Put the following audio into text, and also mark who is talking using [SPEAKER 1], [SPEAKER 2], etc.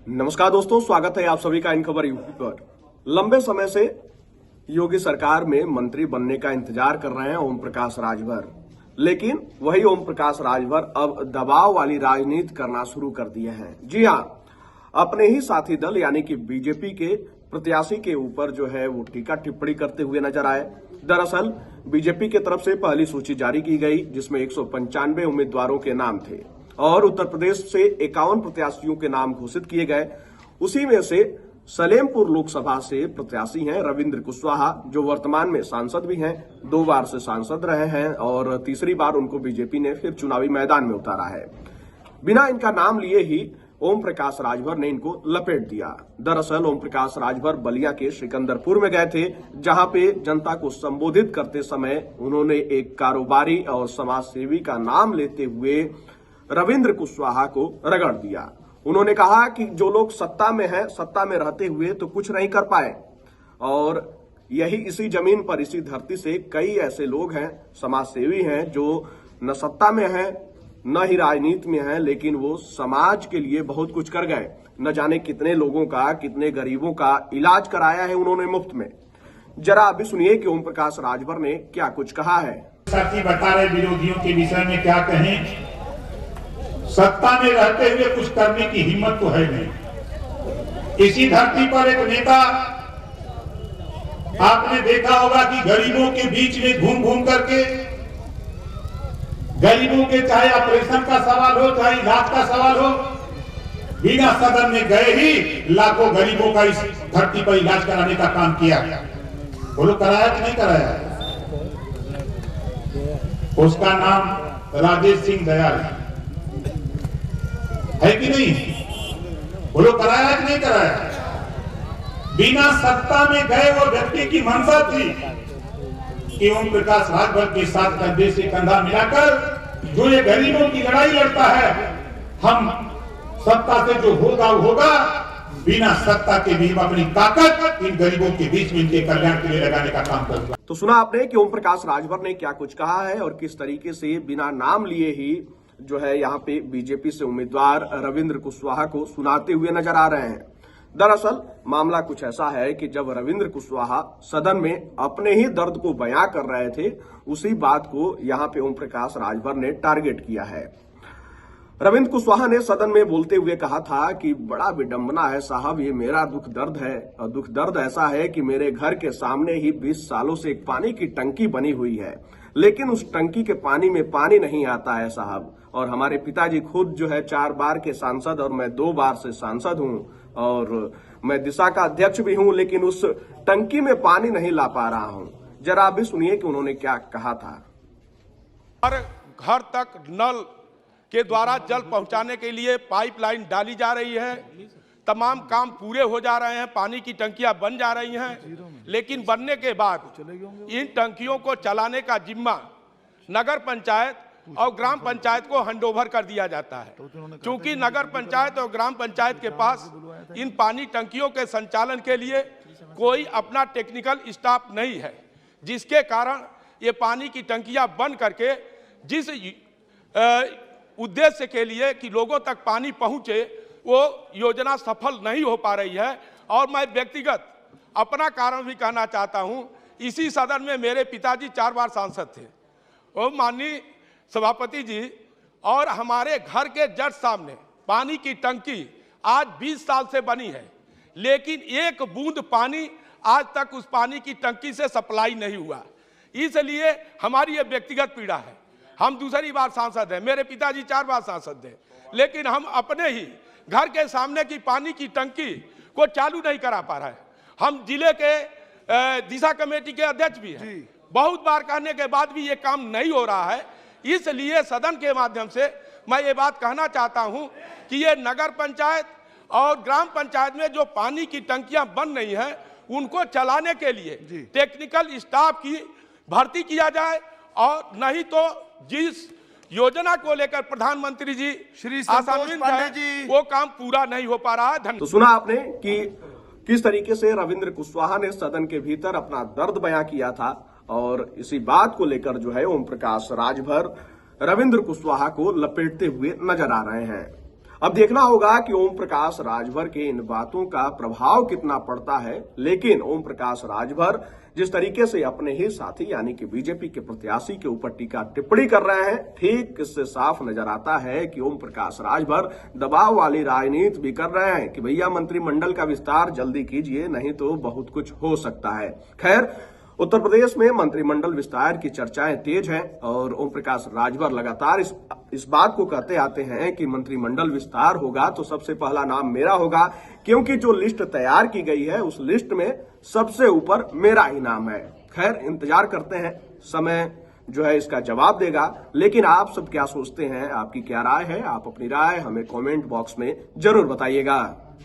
[SPEAKER 1] नमस्कार दोस्तों, स्वागत है आप सभी का इन खबर यूपी पर। लंबे समय से योगी सरकार में मंत्री बनने का इंतजार कर रहे हैं ओम प्रकाश राजभर, लेकिन वही ओम प्रकाश राजभर अब दबाव वाली राजनीति करना शुरू कर दिए हैं। जी हां, अपने ही साथी दल यानी कि बीजेपी के प्रत्याशी के ऊपर जो है वो टीका टिप्पणी करते हुए नजर आए। दरअसल बीजेपी की तरफ से पहली सूची जारी की गई जिसमें 195 उम्मीदवारों के नाम थे और उत्तर प्रदेश से 51 प्रत्याशियों के नाम घोषित किए गए। उसी में से सलेमपुर लोकसभा से प्रत्याशी हैं रविंद्र कुशवाहा, जो वर्तमान में सांसद भी हैं, 2 बार से सांसद रहे हैं और तीसरी बार उनको बीजेपी ने फिर चुनावी मैदान में उतारा है। बिना इनका नाम लिए ही ओम प्रकाश राजभर ने इनको लपेट दिया। दरअसल ओम प्रकाश राजभर बलिया के सिकंदरपुर में गए थे, जहां पे जनता को संबोधित करते समय उन्होंने एक कारोबारी और समाज सेवी का नाम लेते हुए रविंद्र कुशवाहा को रगड़ दिया। उन्होंने कहा कि जो लोग सत्ता में हैं, सत्ता में रहते हुए तो कुछ नहीं कर पाए, और यही इसी जमीन पर, इसी धरती से कई ऐसे लोग हैं, समाज सेवी हैं, जो न सत्ता में हैं न ही राजनीति में हैं, लेकिन वो समाज के लिए बहुत कुछ कर गए। न जाने कितने लोगों का, कितने गरीबों का इलाज कराया है उन्होंने मुफ्त में। जरा अभी सुनिए कि ओम प्रकाश राजभर ने क्या कुछ कहा है।
[SPEAKER 2] साथी बता रहे विरोधियों के विषय में क्या कहें। सत्ता में रहते हुए कुछ करने की हिम्मत तो है नहीं। इसी धरती पर एक नेता, आपने देखा होगा कि गरीबों के बीच में घूम घूम करके, गरीबों के चाहे ऑपरेशन का सवाल हो, चाहे इलाज का सवाल हो, बिना सदन में गए ही लाखों गरीबों का इस धरती पर इलाज कराने का काम किया। बोलो कराया कि नहीं कराया? उसका नाम राजेश सिंह दयाल है कि नहीं? बोलो कराया कि नहीं कराया? बिना सत्ता में गए वो व्यक्ति की मंशा थी कि ओम प्रकाश राजभर के साथ कंधे से कंधा मिलाकर जो ये गरीबों की लड़ाई लड़ता है, हम सत्ता से जो होगा वो होगा, बिना सत्ता के भी हम अपनी ताकत इन गरीबों के बीच में इनके कल्याण के लिए लगाने का काम करूंगा।
[SPEAKER 1] तो सुना आपने कि ओम प्रकाश राजभर ने क्या कुछ कहा है और किस तरीके से बिना नाम लिए ही जो है यहाँ पे बीजेपी से उम्मीदवार रविंद्र कुशवाहा को सुनाते हुए नजर आ रहे हैं। दरअसल मामला कुछ ऐसा है कि जब रविंद्र कुशवाहा सदन में अपने ही दर्द को बयां कर रहे थे, उसी बात को यहाँ पे ओम प्रकाश राजभर ने टारगेट किया है। रविंद्र कुशवाहा ने सदन में बोलते हुए कहा था कि बड़ा विडंबना है साहब, ये मेरा दुख दर्द है, और दुख दर्द ऐसा है कि मेरे घर के सामने ही 20 सालों से एक पानी की टंकी बनी हुई है, लेकिन उस टंकी के पानी में पानी नहीं आता है साहब। और हमारे पिताजी खुद जो है 4 बार के सांसद और मैं 2 बार से सांसद हूं, और मैं दिशा का अध्यक्ष भी हूं, लेकिन उस टंकी में पानी नहीं ला पा रहा हूं। जरा अभी सुनिए कि उन्होंने क्या कहा था।
[SPEAKER 3] हर घर तक नल के द्वारा जल पहुंचाने के लिए पाइपलाइन डाली जा रही है, तमाम काम पूरे हो जा रहे हैं, पानी की टंकियां बन जा रही हैं, लेकिन बनने के बाद इन टंकियों को चलाने का जिम्मा नगर पंचायत और ग्राम पंचायत को हैंडओवर कर दिया जाता है। क्योंकि नगर पंचायत और ग्राम पंचायत के पास इन पानी टंकियों के संचालन के लिए कोई अपना टेक्निकल स्टाफ नहीं है, जिसके कारण ये पानी की टंकियां बन करके जिस उद्देश्य के लिए कि लोगों तक पानी पहुंचे, वो योजना सफल नहीं हो पा रही है। और मैं व्यक्तिगत अपना कारण भी कहना चाहता हूं। इसी सदन में मेरे पिताजी 4 बार सांसद थे, और माननीय सभापति जी और हमारे घर के जज सामने पानी की टंकी आज 20 साल से बनी है, लेकिन एक बूंद पानी आज तक उस पानी की टंकी से सप्लाई नहीं हुआ। इसलिए हमारी ये व्यक्तिगत पीड़ा है। हम दूसरी बार सांसद हैं, मेरे पिताजी 4 बार सांसद थे, लेकिन हम अपने ही घर के सामने की पानी की टंकी को चालू नहीं करा पा रहे हैं। हम जिले के दिशा कमेटी के अध्यक्ष भी हैं, बहुत बार कहने के बाद भी ये काम नहीं हो रहा है। इसलिए सदन के माध्यम से मैं ये बात कहना चाहता हूं कि ये नगर पंचायत और ग्राम पंचायत में जो पानी की टंकियां बन रही हैं, उनको चलाने के लिए टेक्निकल स्टाफ की भर्ती किया जाए, और नहीं तो जिस योजना को लेकर प्रधानमंत्री जी श्री आशान्वित हैं, वो काम पूरा नहीं हो पा रहा है।
[SPEAKER 1] तो सुना आपने कि किस तरीके से रविंद्र कुशवाहा ने सदन के भीतर अपना दर्द बयां किया था, और इसी बात को लेकर जो है ओम प्रकाश राजभर रविंद्र कुशवाहा को लपेटते हुए नजर आ रहे हैं। अब देखना होगा कि ओम प्रकाश राजभर के इन बातों का प्रभाव कितना पड़ता है। लेकिन ओम प्रकाश राजभर जिस तरीके से अपने ही साथी यानी कि बीजेपी के प्रत्याशी के ऊपर टीका टिप्पणी कर रहे हैं, ठीक इससे साफ नजर आता है कि ओम प्रकाश राजभर दबाव वाली राजनीति भी कर रहे हैं कि भैया मंत्रिमंडल का विस्तार जल्दी कीजिए, नहीं तो बहुत कुछ हो सकता है। खैर, उत्तर प्रदेश में मंत्रिमंडल विस्तार की चर्चाएं तेज हैं और ओम प्रकाश राजभर लगातार इस बात को कहते आते हैं कि मंत्रिमंडल विस्तार होगा तो सबसे पहला नाम मेरा होगा, क्योंकि जो लिस्ट तैयार की गई है उस लिस्ट में सबसे ऊपर मेरा ही नाम है। खैर, इंतजार करते हैं, समय जो है इसका जवाब देगा। लेकिन आप सब क्या सोचते हैं, आपकी क्या राय है? आप अपनी राय हमें कमेंट बॉक्स में जरूर बताइएगा।